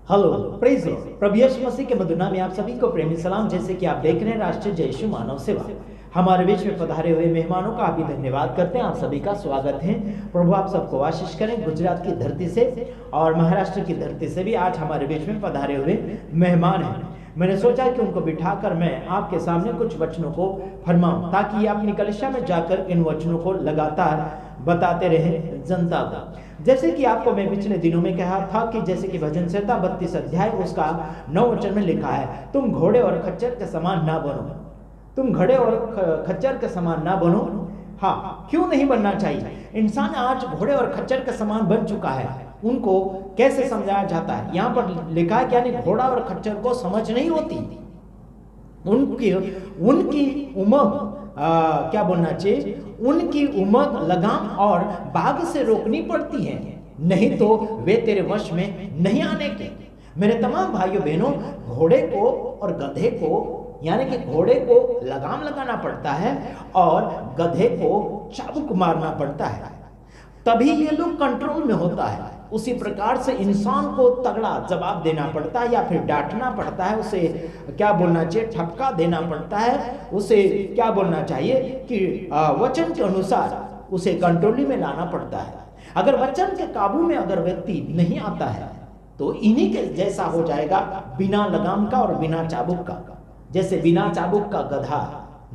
Hello, praise lord. प्रभु यीशु मसीह के मधुर नाम में आप सभी को प्रेमी सलाम। जैसे कि आप देख रहे हैं राष्ट्रीय जय यीशु मानव सेवा, हमारे बीच में पधारे हुए मेहमानों का भी धन्यवाद करते हैं। आप सभी का स्वागत है। प्रभु आप सबको आशीष करें। गुजरात की धरती से और महाराष्ट्र की धरती से भी आज हमारे बीच में पधारे हुए मेहमान हैं। मैंने सोचा कि उनको बिठाकर मैं आपके सामने कुछ वचनों को फरमाऊं, ताकि ये अपनी कलीसिया में जाकर इन वचनों को लगातार बताते रहे जनता को। जैसे कि आपको मैं पिछले दिनों में कहा था कि जैसे कि भजन संहिता 32 अध्याय उसका 9 वचन में लिखा है, तुम घोड़े और खच्चर के समान ना बनो। तुम घोड़े और खच्चर के समान ना बनो। हाँ, क्यों नहीं बनना चाहिए? इंसान आज घोड़े और खच्चर के समान बन चुका है। उनको कैसे समझाया जाता है? यहाँ पर लिखा है कि यानी घोड़ा और खच्चर को समझ नहीं होती। उनकी उमंग क्या बोलना चाहिए, उनकी उमंग लगाम और बाग से रोकनी पड़ती है, नहीं तो वे तेरे वश में नहीं आने के। मेरे तमाम भाइयों बहनों, घोड़े को और गधे को, यानी कि घोड़े को लगाम लगाना पड़ता है और गधे को चाबुक मारना पड़ता है, तभी ये लोग कंट्रोल में होता है। उसी प्रकार से इंसान को तगड़ा जवाब देना पड़ता है, या फिर डांटना पड़ता है, उसे क्या बोलना चाहिए, ठपका देना पड़ता है, उसे क्या बोलना चाहिए कि वचन के अनुसार उसे कंट्रोल में लाना पड़ता है। अगर वचन के काबू में अगर व्यक्ति नहीं आता है तो इन्हीं के जैसा हो जाएगा, बिना लगाम का और बिना चाबुक का। जैसे बिना चाबुक का गधा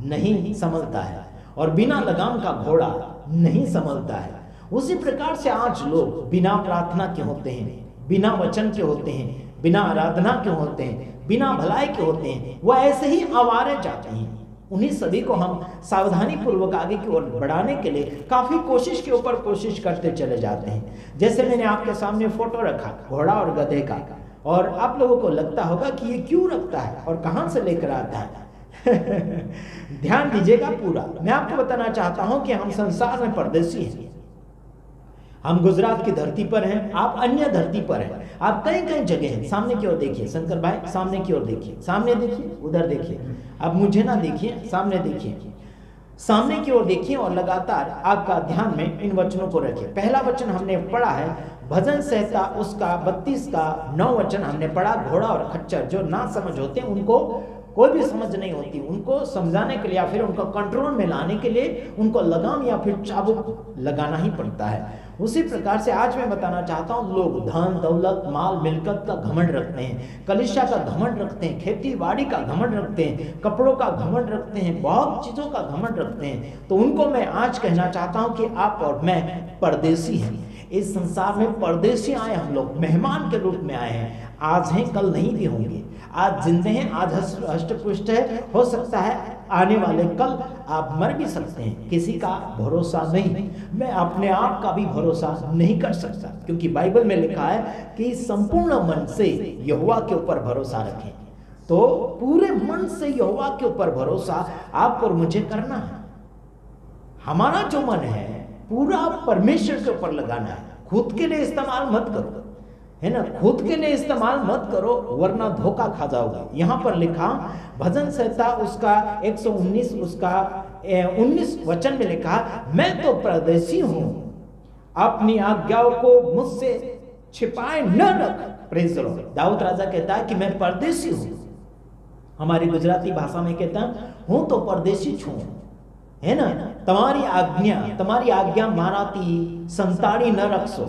नहीं संभलता है और बिना लगाम का घोड़ा नहीं संभलता है, उसी प्रकार से आज लोग बिना प्रार्थना के होते हैं, बिना वचन के होते हैं, बिना आराधना के होते हैं, बिना भलाई के होते हैं, वह ऐसे ही आवारे जाते हैं। उन्हीं सभी को हम सावधानी पूर्वक आगे की ओर बढ़ाने के लिए काफी कोशिश के ऊपर कोशिश करते चले जाते हैं। जैसे मैंने आपके सामने फोटो रखा घोड़ा और गधे का, और आप लोगों को लगता होगा कि ये क्यों रखता है और कहां से लेकर आता है। ध्यान दीजिएगा पूरा। मैं आपको बताना चाहता हूं कि हम संसार में परदेसी हैं। हम गुजरात की धरती पर हैं, आप अन्य धरती पर हैं, आप कई कई जगह हैं। सामने की ओर देखिए शंकर भाई, सामने की ओर देखिए, सामने देखिए, उधर देखिए, अब मुझे ना देखिए, सामने देखिए, सामने की ओर देखिए और लगातार आपका ध्यान में इन वचनों को रखिए। पहला वचन हमने पढ़ा है भजन संहिता उसका 32 का 9 वचन हमने पढ़ा। घोड़ा और खच्चर जो ना समझ होते हैं, उनको कोई भी समझ नहीं होती, उनको समझाने के लिए या फिर उनको कंट्रोल में लाने के लिए उनको लगाम या फिर चाबुक लगाना ही पड़ता है। उसी प्रकार से आज मैं बताना चाहता हूँ, लोग धन दौलत माल मिलकत का घमंड रखते हैं, कलीसिया का घमंड रखते हैं, खेती बाड़ी का घमंड रखते हैं, कपड़ों का घमंड रखते हैं, बहुत चीज़ों का घमंड रखते हैं। तो उनको मैं आज कहना चाहता हूँ कि आप और मैं परदेसी हैं। इस संसार में परदेसी आए, हम लोग मेहमान के रूप में आए हैं। आज हैं, कल नहीं भी होंगे। आज जिंदे हैं, आज हष्ट-पुष्ट है, हो सकता है आने वाले कल आप मर भी सकते हैं। किसी का भरोसा नहीं, मैं अपने आप का भी भरोसा नहीं कर सकता, क्योंकि बाइबल में लिखा है कि संपूर्ण मन से यहोवा के ऊपर भरोसा रखें। तो पूरे मन से यहोवा के ऊपर भरोसा आप और मुझे करना है। हमारा जो मन है पूरा परमेश्वर के ऊपर लगाना है। खुद के लिए इस्तेमाल मत करो, है ना, खुद के लिए इस्तेमाल मत करो, वरना धोखा खा जाओगे। यहाँ पर लिखा भजन संहिता उसका 119 उसका 19 वचन में लिखा, मैं तो परदेसी हूं, अपनी आज्ञाओं को मुझसे छिपाए न रख। Praise the lord. दाऊद राजा कहता है कि मैं परदेसी हूं। हमारी गुजराती भाषा में कहता हूं तो परदेसी छू, है ना, तुम्हारी आज्ञा माराती संताड़ी न रखसो।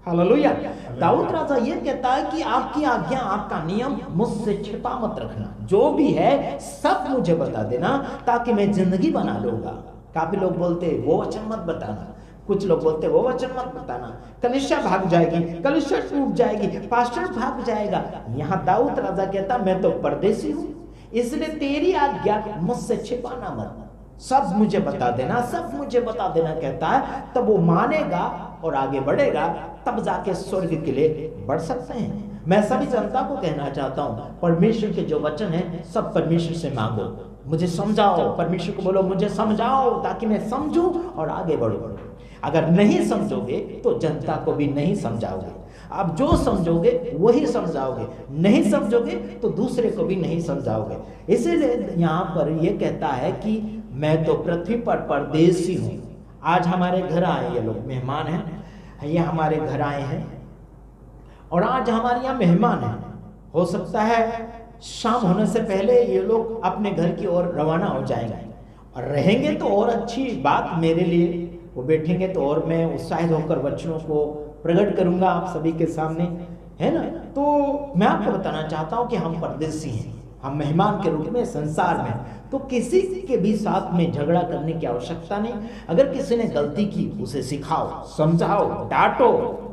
हालेलुया। दाऊद राजा ये कहता है कि आपकी आज्ञा, आपका नियम मुझसे छिपा मत रखना, जो भी है सब मुझे बता देना, ताकि मैं जिंदगी बना लूंगा। काफी लोग बोलते वो वचन मत बताना, कुछ लोग बोलते वो वचन मत बताना, कलीसिया भाग जाएगी, कलीसिया टूट जाएगी, पास्टर भाग जाएगा। यहाँ दाऊद राजा कहता मैं तो परदेसी हूँ, इसलिए तेरी आज्ञा मुझसे छिपाना मत, सब मुझे बता देना, सब मुझे बता देना कहता है। तब वो मानेगा और आगे बढ़ेगा, तब जाके स्वर्ग के लिए बढ़ सकते हैं। मैं सभी जनता को कहना चाहता हूँ, परमेश्वर के जो वचन है सब परमेश्वर से मांगो, मुझे समझाओ। परमेश्वर को बोलो मुझे समझाओ, ताकि मैं समझूं और आगे बढ़ूं। अगर नहीं समझोगे तो जनता को भी नहीं समझाओगे। आप जो समझोगे वही समझाओगे, नहीं समझोगे तो दूसरे को भी नहीं समझाओगे। इसीलिए यहाँ पर यह कहता है कि मैं तो पृथ्वी पर परदेसी हूँ। आज हमारे घर आए ये लोग मेहमान हैं, ये हमारे घर आए हैं और आज हमारे यहाँ मेहमान हैं। हो सकता है शाम होने से पहले ये लोग अपने घर की ओर रवाना हो जाएंगे, और रहेंगे तो और अच्छी बात मेरे लिए, वो बैठेंगे तो और मैं उत्साहित होकर वचनों को प्रकट करूंगा आप सभी के सामने, है ना। तो मैं आपको बताना चाहता हूँ कि हम परदेसी हैं, हम मेहमान के रूप में संसार में, तो किसी के भी साथ में झगड़ा करने की आवश्यकता नहीं। अगर किसी ने गलती की उसे सिखाओ, समझाओ, डांटो,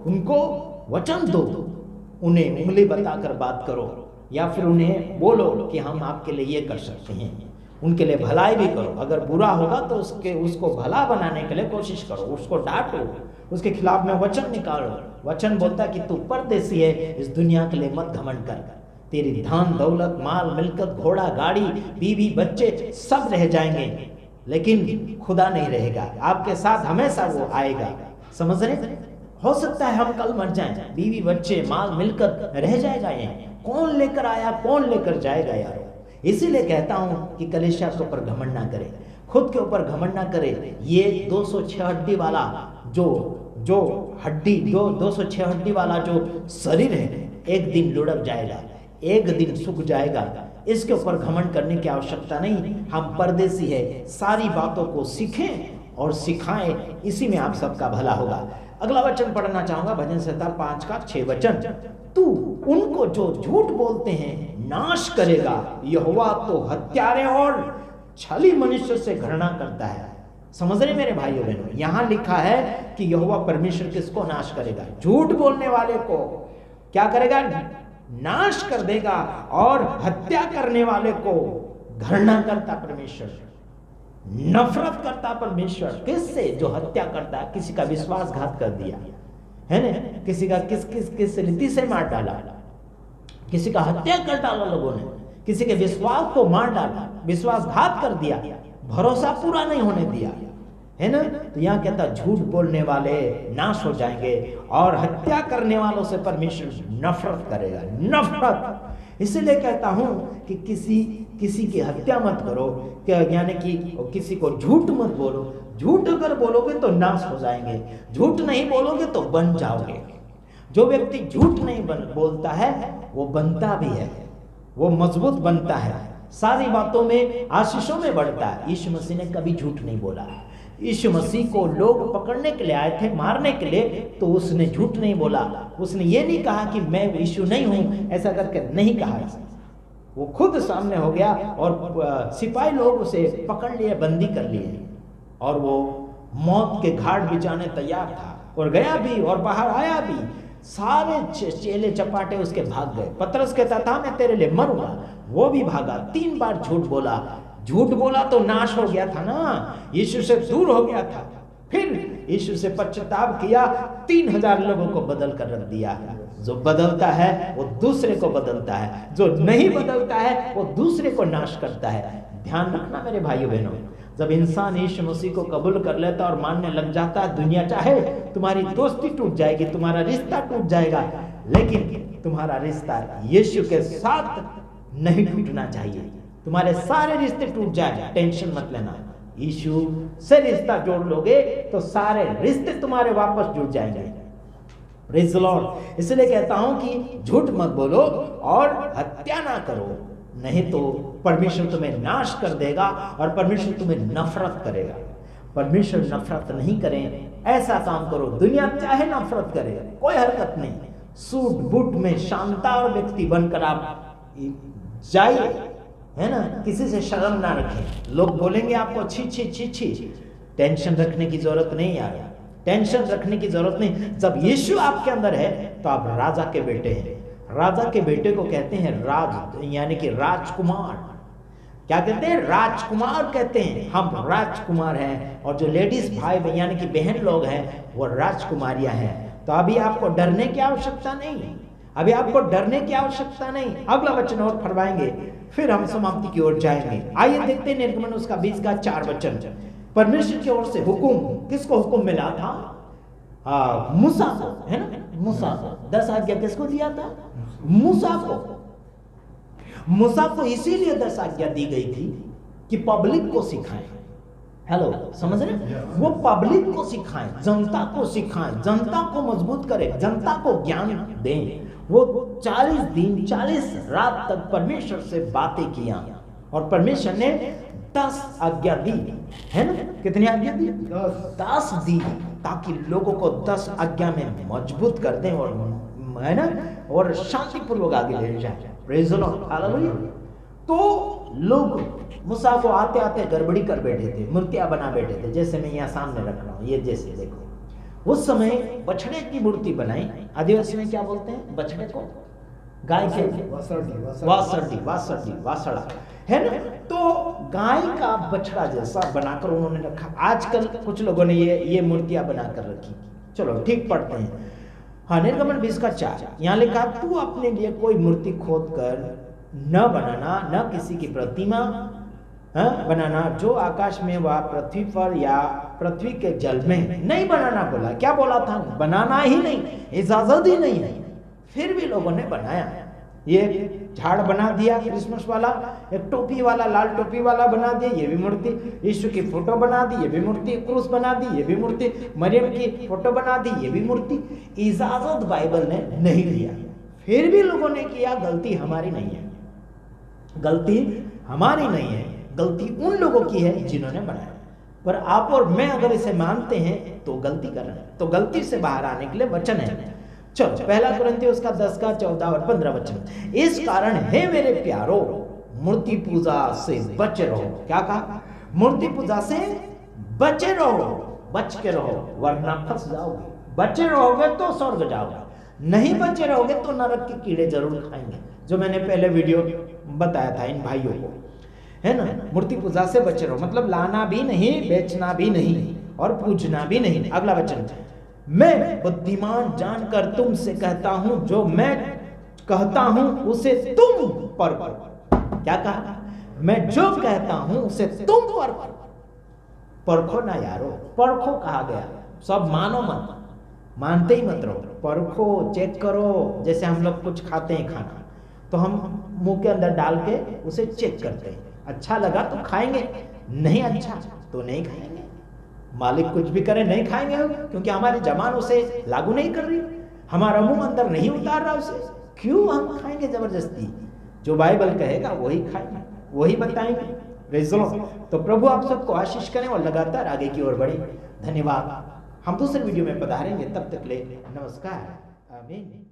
उनको वचन दो, उन्हें उंगली बताकर बात करो, या फिर उन्हें बोलो कि हम आपके लिए ये कर सकते हैं, उनके लिए भलाई भी करो। अगर बुरा होगा तो उसको भला बनाने के लिए कोशिश करो, उसको डांटो, उसके खिलाफ में वचन निकालो। वचन बोलता है कि तू परदेसी है, इस दुनिया के लिए मत घमंड कर, तेरी धन दौलत माल मिलकत घोड़ा गाड़ी बीवी बच्चे सब रह जाएंगे, लेकिन खुदा नहीं रहेगा, आपके साथ हमेशा वो आएगा। समझ रहे? हो सकता है हम कल मर जाएं, बीवी बच्चे माल मिलकत रह जाएगा, ये कौन लेकर आया कौन लेकर जाएगा यार। इसीलिए कहता हूं कि कलीसिया के ऊपर घमंड ना करे, खुद के ऊपर घमंड ना करे। ये 206 हड्डी वाला जो हड्डी 206 हड्डी वाला जो शरीर है एक दिन लुढ़क जाएगा, एक दिन सूख जाएगा। इसके ऊपर घमंड करने की आवश्यकता नहीं। हम परदेसी है, सारी बातों को सीखें और सिखाएं, इसी में आप सबका भला होगा। अगला वचन पढ़ना चाहूंगा, भजन संहिता 5 का 6 वचन। तू उनको जो झूठ बोलते हैं नाश करेगा, यहोवा तो हत्यारे और छली मनुष्य से घृणा करता है। समझ रहे मेरे भाइयों बहनों, यहां लिखा है कि यहोवा परमेश्वर किसको नाश करेगा? झूठ बोलने वाले को क्या करेगा? नाश कर देगा, और हत्या करने वाले को घृणा करता परमेश्वर, नफरत करता परमेश्वर। किससे? जो हत्या करता है, किसी का विश्वासघात कर दिया है ना, किसी का किस रीति से मार डाला, किसी का हत्या कर डाला लोगों ने, किसी के विश्वास को मार डाला, विश्वासघात कर दिया, भरोसा पूरा नहीं होने दिया, है ना। तो यहाँ कहता झूठ बोलने वाले नाश हो जाएंगे, और हत्या करने वालों से परमेश्वर नफरत करेगा, नफरत। इसलिए कहता हूं कि किसी की हत्या मत करो, यानी कि किसी को झूठ मत बोलो। झूठ अगर बोलोगे तो नाश हो जाएंगे, झूठ नहीं बोलोगे तो बन जाओगे। जो व्यक्ति झूठ नहीं बोलता है वो बनता भी है, वो मजबूत बनता है, सारी बातों में आशीषों में बढ़ता है। यीशु मसीह ने कभी झूठ नहीं बोला। यीशु मसीह को लोग पकड़ने के लिए आए थे, मारने के लिए, तो उसने झूठ नहीं बोला। उसने ये नहीं कहा कि मैं यीशु नहीं हूं, ऐसा करके नहीं कहा। वो खुद सामने हो गया, और सिपाही लोग उसे पकड़ लिए, बंदी कर लिए, और वो मौत के घाट भी जाने तैयार था, और गया भी और बाहर आया भी। सारे चेले चपाटे उसके भाग गए। पतरस कहता था मैं तेरे लिए मरूंगा, वो भी भागा। 3 बार झूठ बोला। झूठ बोला तो नाश हो गया था ना, यीशु से दूर हो गया था। फिर यीशु से पश्चाताप किया, 3000 लोगों को बदल कर रख दिया। जो बदलता है वो दूसरे को बदलता है, जो नहीं बदलता है वो दूसरे को नाश करता है। ध्यान रखना मेरे भाइयों बहनों, जब इंसान यीशु मसीह को कबूल कर लेता और मानने लग जाता है, दुनिया चाहे तुम्हारी दोस्ती टूट जाएगी, तुम्हारा रिश्ता टूट जाएगा, लेकिन तुम्हारा रिश्ता यीशु के साथ नहीं टूटना चाहिए। तुम्हारे सारे रिश्ते टूट जाए, टेंशन मत लेना। यीशु से रिश्ता जोड़ लोगे तो सारे रिश्ते तुम्हारे वापस जुड़ जाएंगे। Praise the Lord. इसलिए कहता हूं कि झूठ मत बोलो और हत्या ना करो, नहीं तो परमेश्वर तुम्हें नाश कर देगा और परमेश्वर तुम्हें नफरत करेगा। परमेश्वर नफरत नहीं करें, ऐसा काम करो। दुनिया चाहे नफरत करे, कोई हरकत नहीं, सूट बूट में शानदार व्यक्ति बनकर आप जाइए, है ना। किसी से शर्म ना रखें। लोग बोलेंगे आपको छी छी छी छी, टेंशन रखने की जरूरत नहीं यार, टेंशन रखने की जरूरत नहीं। जब यीशु आपके अंदर है तो आप राजा के बेटे हैं। राजा के बेटे को कहते हैं राज, यानी कि राजकुमार। क्या कहते हैं? राजकुमार कहते हैं। हम राजकुमार हैं, और जो लेडीज भाई यानी कि बहन लोग हैं वो राजकुमारियां हैं। तो अभी आपको डरने की आवश्यकता नहीं, अभी आपको डरने की आवश्यकता नहीं। अगला वचन और फरमाएंगे, फिर हम समाप्ति की ओर जाएंगे। आइए देखते हैं निर्गमन उसका 20 का 4 वचन। परमेश्वर की ओर से हुक्म, किसको हुक्म मिला था? मूसा को, है ना। मूसा को 10 आज्ञा किसको दिया था? मूसा को। मूसा को इसीलिए 10 आज्ञा दी गई थी कि पब्लिक को सिखाएं। हेलो, समझ रहे? वो पब्लिक को सिखाएं, जनता को सिखाएं, जनता को मजबूत करें, जनता को ज्ञान दें। वो 40 दिन 40 रात तक परमेश्वर से बातें किया और परमेश्वर ने 10 आज्ञा दी, है ना? कितनी आज्ञा दी? 10 दी, ताकि लोगों को 10 आज्ञा में मजबूत कर दें और, है ना, और शांतिपूर्वक आगे ले जाए। Praise the Lord, hallelujah. तो लोग मूसा को आते आते गड़बड़ी कर बैठे थे, मूर्तियां बना बैठे थे, जैसे मैं यहाँ सामने रख रहा हूँ, ये जैसे देखो। उस समय बछड़े की मूर्ति बनाई, आदिवासी में क्या बोलते हैं बछड़े को? गाय के वासड़ा, है ना? तो गाय का बछड़ा जैसा बनाकर उन्होंने रखा। आजकल कुछ लोगों ने ये मूर्तियां बनाकर रखी। चलो ठीक पढ़ते हैं। हाँ, निर्गमन 20:4 यहाँ लिखा, तू अपने लिए कोई मूर्ति खोद कर न बनाना, न किसी की प्रतिमा बनाना जो आकाश में व पृथ्वी पर या पृथ्वी के जल में नहीं बनाना। बोला, क्या बोला था? बनाना ही नहीं, इजाजत ही नहीं है। फिर भी लोगों ने बनाया। ये झाड़ बना दिया क्रिसमस वाला, एक टोपी वाला, लाल टोपी वाला बना दिया, ये भी मूर्ति। यीशु की फोटो बना दी, ये भी मूर्ति। क्रूस बना दी, ये भी मूर्ति। मरियम की फोटो बना दी, ये भी मूर्ति। इजाजत बाइबल ने नहीं दिया, फिर भी लोगों ने किया। गलती हमारी नहीं है, गलती हमारी नहीं है, गलती उन लोगों की है जिन्होंने बनाया। पर आप और मैं अगर इसे मानते हैं तो गलती कर रहे हैं। तो गलती से बाहर आने के लिए वचन है। चलो, पहला कुरिन्थियों उसका 10-14 और 15 वचन। इस कारण है मेरे प्यारो, मूर्ति पूजा से बचे रहो। क्या कहा? मूर्ति पूजा से बचे रहो, बच के रहो, वरना फंस जाओगे। बचे रहोगे तो स्वर्ग जाओगे, नहीं बचे रहोगे तो नरक के कीड़े जरूर खाएंगे, जो मैंने पहले वीडियो बताया था इन भाइयों को, है ना? मूर्ति पूजा से बचे रहो मतलब लाना भी नहीं, बेचना भी नहीं और पूजना भी नहीं। अगला वचन, मैं बुद्धिमान जानकर तुमसे कहता हूं, जो मैं कहता हूं उसे तुम परखो। क्या कहा? मैं जो कहता हूं उसे तुम परखो। परखो ना यारो, परखो कहा गया। सब मानो मत, मानते ही मत रहो, परखो, चेक करो। जैसे हम लोग कुछ खाते हैं खाना, तो हम मुंह के अंदर डाल के उसे चेक करते हैं। अच्छा लगा तो खाएंगे, नहीं अच्छा तो नहीं खाएंगे। मालिक कुछ भी करे नहीं खाएंगे हम, क्योंकि हमारी जबान उसे लागू नहीं कर रही, हमारा मुंह अंदर नहीं उतार रहा उसे। क्यों हम खाएंगे जबरदस्ती? जो बाइबल कहेगा वही खाएंगे, वही बताएंगे। Praise the Lord. तो प्रभु आप सबको आशीष करें और लगातार आगे की ओर बढ़े। धन्यवाद। हम दूसरे वीडियो में पधारेंगे, तब तक ले नमस्कार, आमीन।